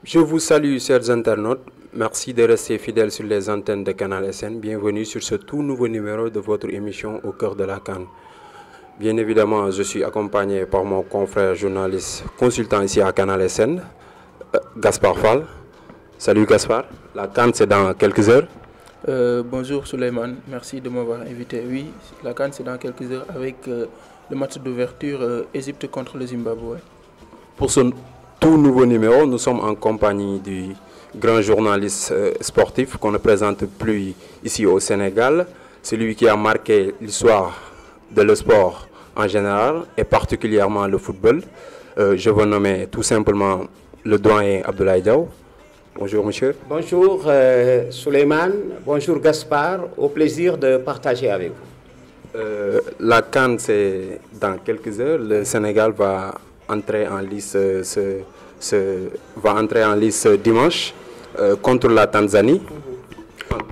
Je vous salue, chers internautes. Merci de rester fidèles sur les antennes de Canal SN. Bienvenue sur ce tout nouveau numéro de votre émission Au cœur de la CAN. Bien évidemment, je suis accompagné par mon confrère journaliste consultant ici à Canal SN, Gaspard Fall. Salut Gaspard. La CAN, c'est dans quelques heures. Bonjour Souleymane, merci de m'avoir invité. Oui, la CAN, c'est dans quelques heures avec le match d'ouverture Égypte contre le Zimbabwe. Pour ce tout nouveau numéro, nous sommes en compagnie du grand journaliste sportif qu'on ne présente plus ici au Sénégal, celui qui a marqué l'histoire de le sport en général et particulièrement le football. Je veux nommer tout simplement le doyen Abdoulaye Diaw. Bonjour monsieur. Bonjour Souleymane, bonjour Gaspard, au plaisir de partager avec vous. La CAN, c'est dans quelques heures. Le Sénégal va entrer en lice, dimanche contre la Tanzanie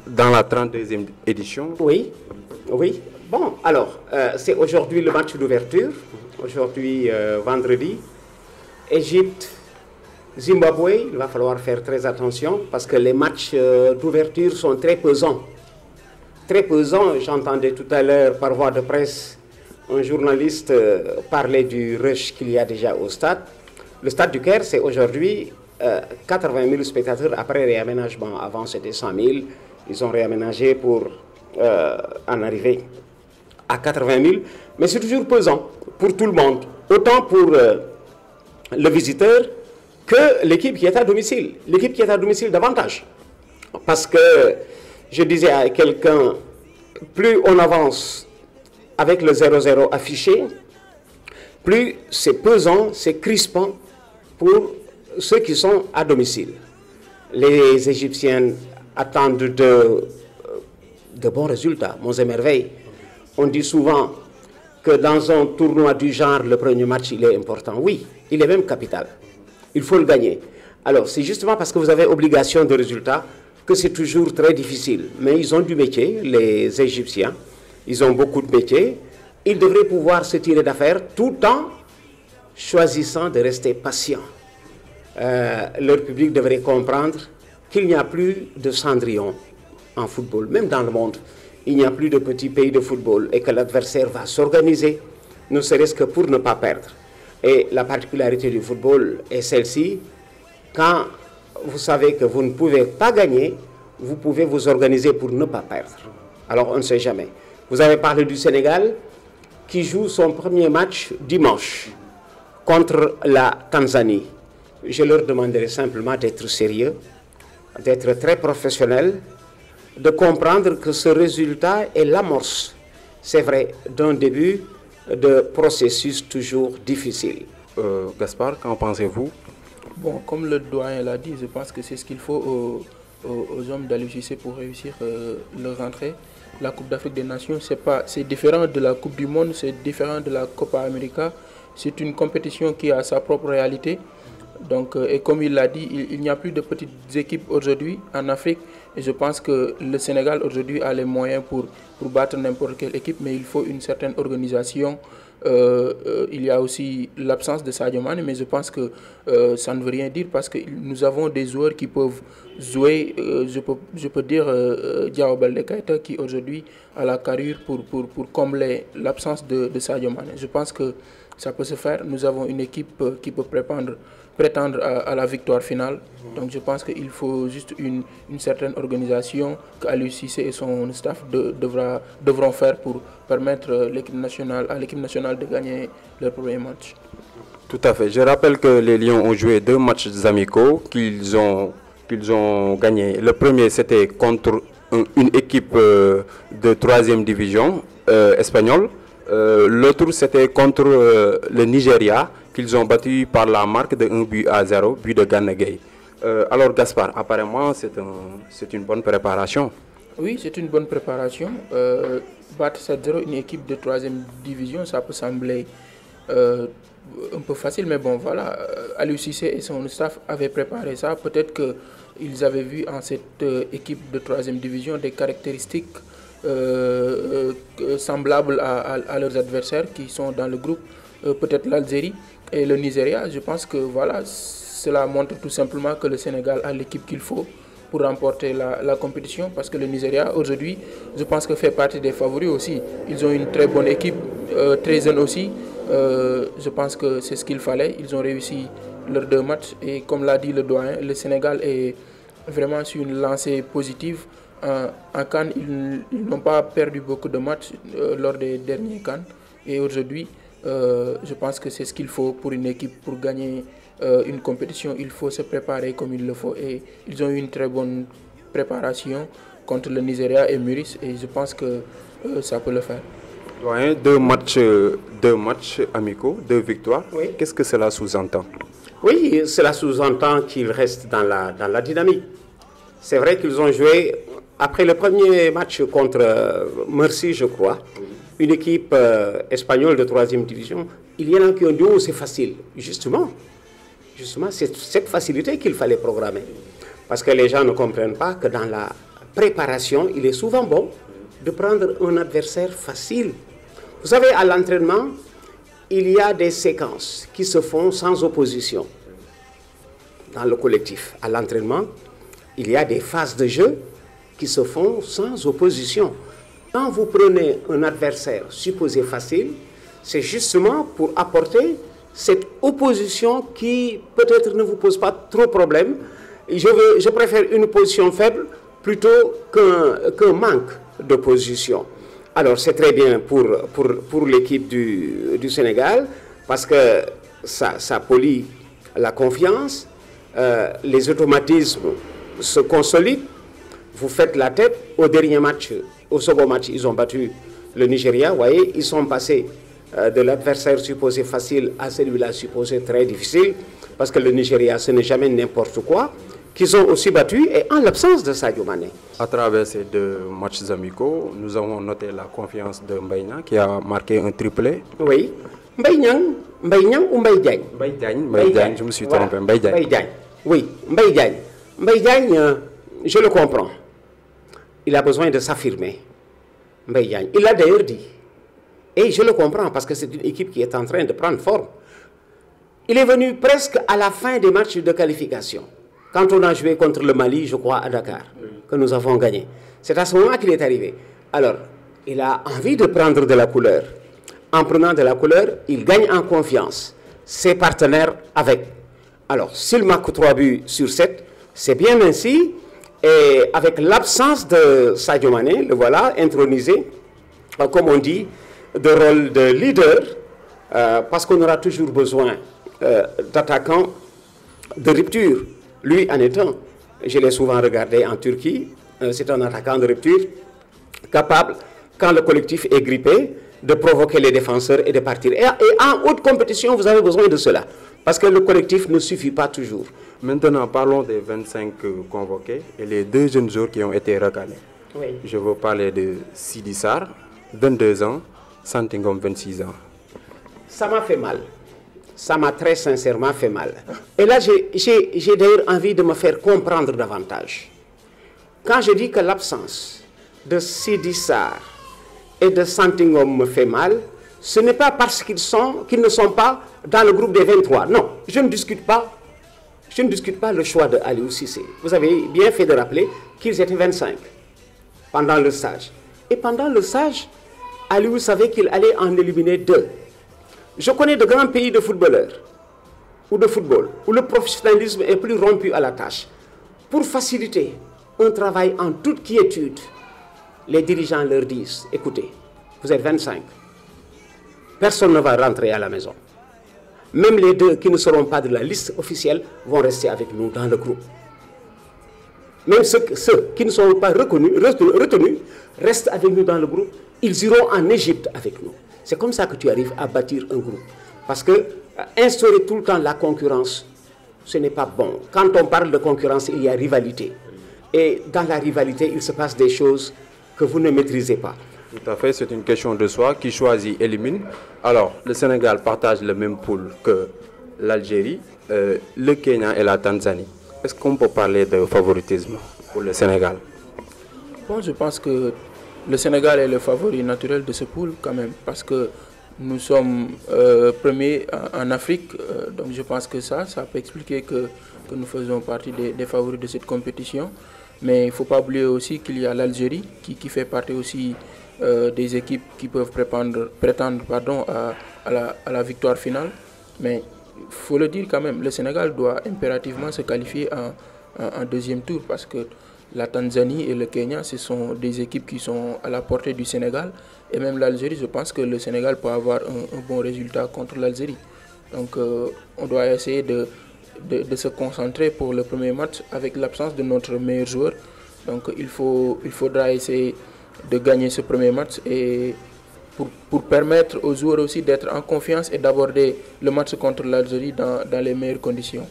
dans la 32e édition. Oui, oui. Bon, alors, c'est aujourd'hui le match d'ouverture, aujourd'hui vendredi. Égypte, Zimbabwe, il va falloir faire très attention parce que les matchs d'ouverture sont très pesants. Très pesants, j'entendais tout à l'heure par voie de presse un journaliste parler du rush qu'il y a déjà au stade. Le stade du Caire, c'est aujourd'hui 80 000 spectateurs après réaménagement. Avant, c'était 100 000. Ils ont réaménagé pour en arriver à 80 000. Mais c'est toujours pesant pour tout le monde. Autant pour le visiteur que l'équipe qui est à domicile. L'équipe qui est à domicile davantage. Parce que, je disais à quelqu'un, plus on avance avec le 0-0 affiché, plus c'est pesant, c'est crispant pour ceux qui sont à domicile. Les Égyptiennes attendent de bons résultats, monts et merveilles. On dit souvent que dans un tournoi du genre, le premier match, il est important. Oui, il est même capital. Il faut le gagner. Alors, c'est justement parce que vous avez obligation de résultat que c'est toujours très difficile. Mais ils ont du métier, les Égyptiens. Ils ont beaucoup de métier. Ils devraient pouvoir se tirer d'affaire tout en choisissant de rester patients. Leur public devrait comprendre qu'il n'y a plus de Cendrillon en football, même dans le monde. Il n'y a plus de petits pays de football et que l'adversaire va s'organiser, ne serait-ce que pour ne pas perdre. Et la particularité du football est celle-ci, quand vous savez que vous ne pouvez pas gagner, vous pouvez vous organiser pour ne pas perdre. Alors on ne sait jamais. Vous avez parlé du Sénégal qui joue son premier match dimanche contre la Tanzanie. Je leur demanderai simplement d'être sérieux, d'être très professionnels, de comprendre que ce résultat est l'amorce, c'est vrai, d'un début de processus toujours difficile. Gaspard, qu'en pensez-vous? Bon, comme le doyen l'a dit, je pense que c'est ce qu'il faut aux hommes d'Aliou Cissé pour réussir leur rentrée. La Coupe d'Afrique des Nations, c'est différent de la Coupe du Monde, c'est différent de la Copa América. C'est une compétition qui a sa propre réalité. Donc, et comme il l'a dit, il n'y a plus de petites équipes aujourd'hui en Afrique. Et je pense que le Sénégal aujourd'hui a les moyens pour battre n'importe quelle équipe, mais il faut une certaine organisation. Il y a aussi l'absence de Sadio Mané, mais je pense que ça ne veut rien dire parce que nous avons des joueurs qui peuvent jouer, je peux dire Diao Baldé Keita qui aujourd'hui a la carrure pour combler l'absence de Sadio Mané. Je pense que ça peut se faire. Nous avons une équipe qui peut prétendre à la victoire finale. Donc je pense qu'il faut juste une certaine organisation qu'Aliou Cissé et son staff devront faire pour permettre à l'équipe nationale de gagner leur premier match. Tout à fait. Je rappelle que les Lions ont joué 2 matchs amicaux qu'ils ont gagnés. Le premier, c'était contre une équipe de 3e division espagnole. L'autre, c'était contre le Nigeria, qu'ils ont battu par la marque de 1-0, but de Gana Gueye. Alors Gaspard, apparemment c'est une bonne préparation. Oui, c'est une bonne préparation. Battre 7-0 une équipe de 3e division, ça peut sembler un peu facile, mais bon voilà, Aliou Cissé et son staff avaient préparé ça. Peut-être qu'ils avaient vu en cette équipe de 3e division des caractéristiques semblables à leurs adversaires qui sont dans le groupe, peut-être l'Algérie et le Nigeria. Je pense que voilà, cela montre tout simplement que le Sénégal a l'équipe qu'il faut pour remporter la compétition, parce que le Nigeria aujourd'hui, je pense que fait partie des favoris aussi. Ils ont une très bonne équipe, très jeune aussi. Je pense que c'est ce qu'il fallait. Ils ont réussi leurs 2 matchs et comme l'a dit le doyen, le Sénégal est vraiment sur une lancée positive. En CAN, ils n'ont pas perdu beaucoup de matchs lors des derniers CAN. Et aujourd'hui, je pense que c'est ce qu'il faut pour une équipe, pour gagner une compétition. Il faut se préparer comme il le faut. Et ils ont eu une très bonne préparation contre le Nigeria et Maurice. Et je pense que ça peut le faire. Doyen, 2 matchs amicaux, 2 victoires. Oui. Qu'est-ce que cela sous-entend? Oui, cela sous-entend qu'ils restent dans la dynamique. C'est vrai qu'ils ont joué, après le premier match contre Mercy, je crois, une équipe espagnole de 3e division, il y en a qui ont dit, oh, c'est facile. Justement, c'est cette facilité qu'il fallait programmer. Parce que les gens ne comprennent pas que dans la préparation, il est souvent bon de prendre un adversaire facile. Vous savez, à l'entraînement, il y a des séquences qui se font sans opposition. Dans le collectif, à l'entraînement, il y a des phases de jeu qui se font sans opposition. Quand vous prenez un adversaire supposé facile, c'est justement pour apporter cette opposition qui peut-être ne vous pose pas trop de problème. Je préfère une position faible plutôt qu'un manque d'opposition. Alors c'est très bien pour l'équipe du Sénégal parce que ça polie la confiance, les automatismes se consolident, vous faites la tête. Au dernier match, au second match, ils ont battu le Nigeria. Vous voyez, ils sont passés de l'adversaire supposé facile à celui-là supposé très difficile, parce que le Nigeria, ce n'est jamais n'importe quoi, qu'ils ont aussi battu, et en l'absence de Sadio Mané. À travers ces 2 matchs amicaux, nous avons noté la confiance de Mbaye Niang qui a marqué un triplé. Oui, Mbaye Niang ou Mbaye Diagne? Mbaye Diagne, je me suis trompé. Voilà. Mbaye Diagne. Oui, Mbaye Diagne. Mbaye Diagne, je le comprends. Il a besoin de s'affirmer. Mbaye Diagne. Il l'a d'ailleurs dit. Et je le comprends parce que c'est une équipe qui est en train de prendre forme. Il est venu presque à la fin des matchs de qualification. Quand on a joué contre le Mali, je crois, à Dakar, que nous avons gagné. C'est à ce moment qu'il est arrivé. Alors, il a envie de prendre de la couleur. En prenant de la couleur, il gagne en confiance. Ses partenaires avec. Alors, s'il marque 3 buts sur 7, c'est bien ainsi. Et avec l'absence de Sadio Mané, le voilà intronisé, comme on dit, de rôle de leader, parce qu'on aura toujours besoin d'attaquants de rupture. Lui en étant, je l'ai souvent regardé en Turquie, c'est un attaquant de rupture capable, quand le collectif est grippé, de provoquer les défenseurs et de partir. Et en haute compétition, vous avez besoin de cela, parce que le collectif ne suffit pas toujours. Maintenant, parlons des 25 convoqués et les 2 jeunes joueurs qui ont été recalés. Oui. Je veux parler de Sidi Sarr, 22 ans, Santé Ngom, 26 ans. Ça m'a fait mal. Ça m'a très sincèrement fait mal. Et là, j'ai d'ailleurs envie de me faire comprendre davantage. Quand je dis que l'absence de Sidi Sarr et de Santé Ngom me fait mal, ce n'est pas parce qu'ils ne sont pas dans le groupe des 23. Non, je ne discute pas le choix de Aliou Cissé. Vous avez bien fait de rappeler qu'ils étaient 25 pendant le stage. Et pendant le stage, Aliou savait qu'il allait en éliminer 2. Je connais de grands pays de footballeurs ou de football où le professionnalisme est plus rompu à la tâche. Pour faciliter un travail en toute quiétude, les dirigeants leur disent, écoutez, vous êtes 25, personne ne va rentrer à la maison. Même les 2 qui ne seront pas de la liste officielle vont rester avec nous dans le groupe. Même ceux qui ne sont pas retenus restent avec nous dans le groupe. Ils iront en Égypte avec nous. C'est comme ça que tu arrives à bâtir un groupe. Parce que instaurer tout le temps la concurrence, ce n'est pas bon. Quand on parle de concurrence, il y a rivalité. Et dans la rivalité, il se passe des choses que vous ne maîtrisez pas. Tout à fait, c'est une question de choix. Qui choisit élimine. Alors, le Sénégal partage le même pool que l'Algérie, le Kenya et la Tanzanie. Est-ce qu'on peut parler de favoritisme pour le Sénégal? Bon, je pense que le Sénégal est le favori naturel de ce pool quand même, parce que Nous sommes premiers en Afrique, donc je pense que ça peut expliquer que nous faisons partie des favoris de cette compétition. Mais il ne faut pas oublier aussi qu'il y a l'Algérie qui fait partie aussi des équipes qui peuvent prétendre à la victoire finale. Mais il faut le dire quand même, le Sénégal doit impérativement se qualifier en deuxième tour parce que la Tanzanie et le Kenya, ce sont des équipes qui sont à la portée du Sénégal. Et même l'Algérie, je pense que le Sénégal peut avoir un bon résultat contre l'Algérie. Donc on doit essayer de se concentrer pour le premier match avec l'absence de notre meilleur joueur. Donc il faudra essayer de gagner ce premier match et pour permettre aux joueurs aussi d'être en confiance et d'aborder le match contre l'Algérie dans les meilleures conditions.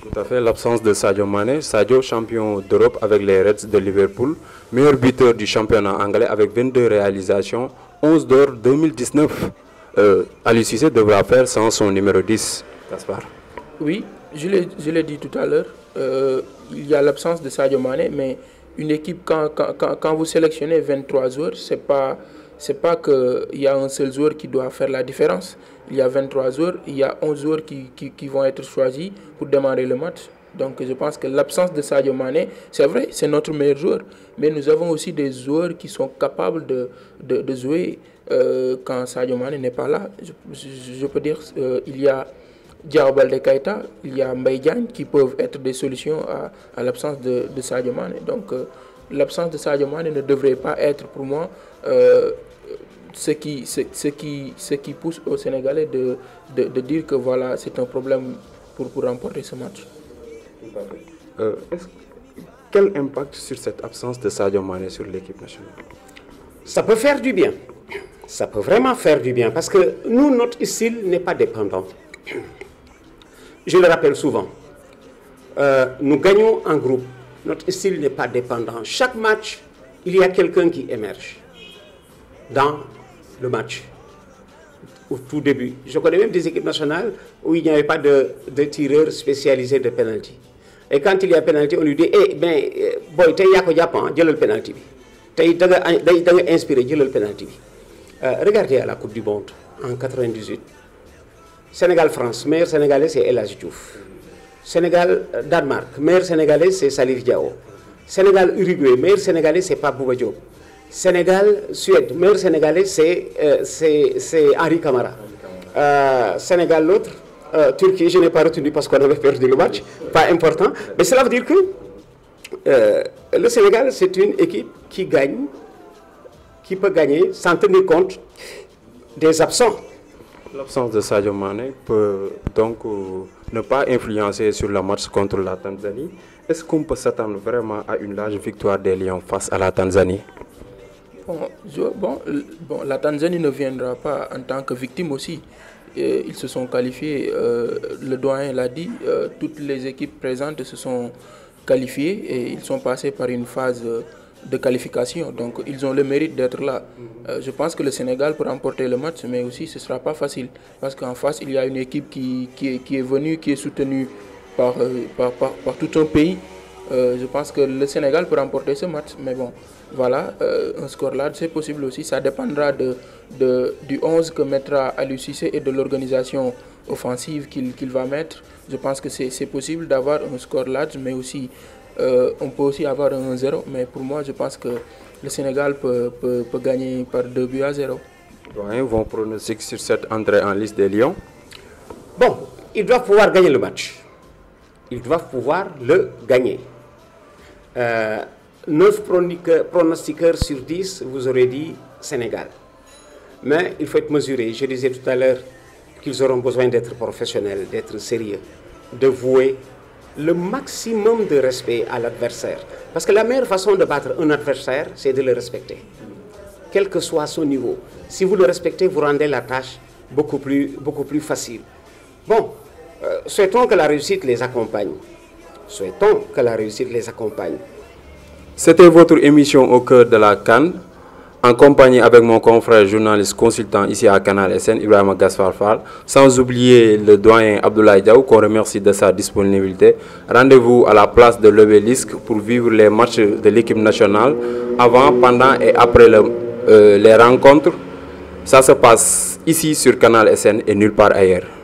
Tout à fait, l'absence de Sadio Mané, Sadio champion d'Europe avec les Reds de Liverpool, meilleur buteur du championnat anglais avec 22 réalisations, 11 d'or 2019. Aliou Cissé devra faire sans son numéro 10, Gaspard. Oui, je l'ai dit tout à l'heure, il y a l'absence de Sadio Mané, mais une équipe, quand vous sélectionnez 23 joueurs, c'est pas qu'il y a un seul joueur qui doit faire la différence. Il y a 23 joueurs, il y a 11 joueurs qui vont être choisis pour démarrer le match. Donc je pense que l'absence de Sadio Mané, c'est vrai, c'est notre meilleur joueur. Mais nous avons aussi des joueurs qui sont capables de jouer quand Sadio Mané n'est pas là. Je peux dire il y a Diao Baldé Keita, il y a Mbaye Diagne qui peuvent être des solutions à l'absence de Sadio Mané. Donc l'absence de Sadio Mané ne devrait pas être pour moi ce qui pousse aux Sénégalais de dire que voilà, c'est un problème pour remporter ce match. Quel impact sur cette absence de Sadio Mané sur l'équipe nationale? Ça peut faire du bien. Ça peut vraiment faire du bien parce que nous, notre style n'est pas dépendant. Je le rappelle souvent. Nous gagnons en groupe. Notre style n'est pas dépendant. Chaque match, il y a quelqu'un qui émerge dans le match. Au tout début. Je connais même des équipes nationales où il n'y avait pas de tireur spécialisé de penalty. Et quand il y a penalty, on lui dit eh ben boy tay ya ko japan jëlal penalty bi. Tay da nga inspiré jëlal penalty bi. Regardez à la Coupe du monde en 98. Sénégal-France, meilleur Sénégalais c'est El Hadji Diouf. Sénégal-Danemark, meilleur Sénégalais c'est Salif Diao. Sénégal-Uruguay, meilleur Sénégalais c'est Pape Bouba Diop. Sénégal-Suède, meilleur Sénégalais c'est Henri Camara. Sénégal l'autre, Turquie, je n'ai pas retenu parce qu'on avait perdu le match, pas important. Mais cela veut dire que le Sénégal c'est une équipe qui gagne, qui peut gagner sans tenir compte des absents. L'absence de Sadio Mané peut donc ne pas influencer sur le match contre la Tanzanie. Est-ce qu'on peut s'attendre vraiment à une large victoire des Lions face à la Tanzanie? La Tanzanie ne viendra pas en tant que victime aussi. Ils se sont qualifiés, le doyen l'a dit, toutes les équipes présentes se sont qualifiées et ils sont passés par une phase de qualification. Donc ils ont le mérite d'être là. Je pense que le Sénégal peut remporter le match, mais aussi ce ne sera pas facile. Parce qu'en face, il y a une équipe qui est venue, qui est soutenue par tout un pays. Je pense que le Sénégal peut remporter ce match. Mais bon, voilà, un score là, c'est possible aussi. Ça dépendra du 11 que mettra Aliou Cissé et de l'organisation offensive qu'il va mettre. Je pense que c'est possible d'avoir un score large, mais aussi on peut aussi avoir un 1-0. Mais pour moi, je pense que le Sénégal peut gagner par 2-0. Doyen, vont pronostiquer sur cette entrée en liste des Lions? Bon, ils doivent pouvoir gagner le match. Ils doivent pouvoir le gagner. 9 pronostiqueurs sur 10, vous aurez dit Sénégal. Mais il faut être mesuré. Je disais tout à l'heure qu'ils auront besoin d'être professionnels, d'être sérieux, de vouer le maximum de respect à l'adversaire. Parce que la meilleure façon de battre un adversaire, c'est de le respecter. Quel que soit son niveau. Si vous le respectez, vous rendez la tâche beaucoup plus facile. Bon, souhaitons que la réussite les accompagne. Souhaitons que la réussite les accompagne. C'était votre émission Au cœur de la CAN, en compagnie avec mon confrère journaliste consultant ici à Canal SN, Ibrahima Gaspard Fall, sans oublier le doyen Abdoulaye Diaw, qu'on remercie de sa disponibilité. Rendez-vous à la place de l'Obélisque pour vivre les matchs de l'équipe nationale, avant, pendant et après les rencontres. Ça se passe ici sur Canal SN et nulle part ailleurs.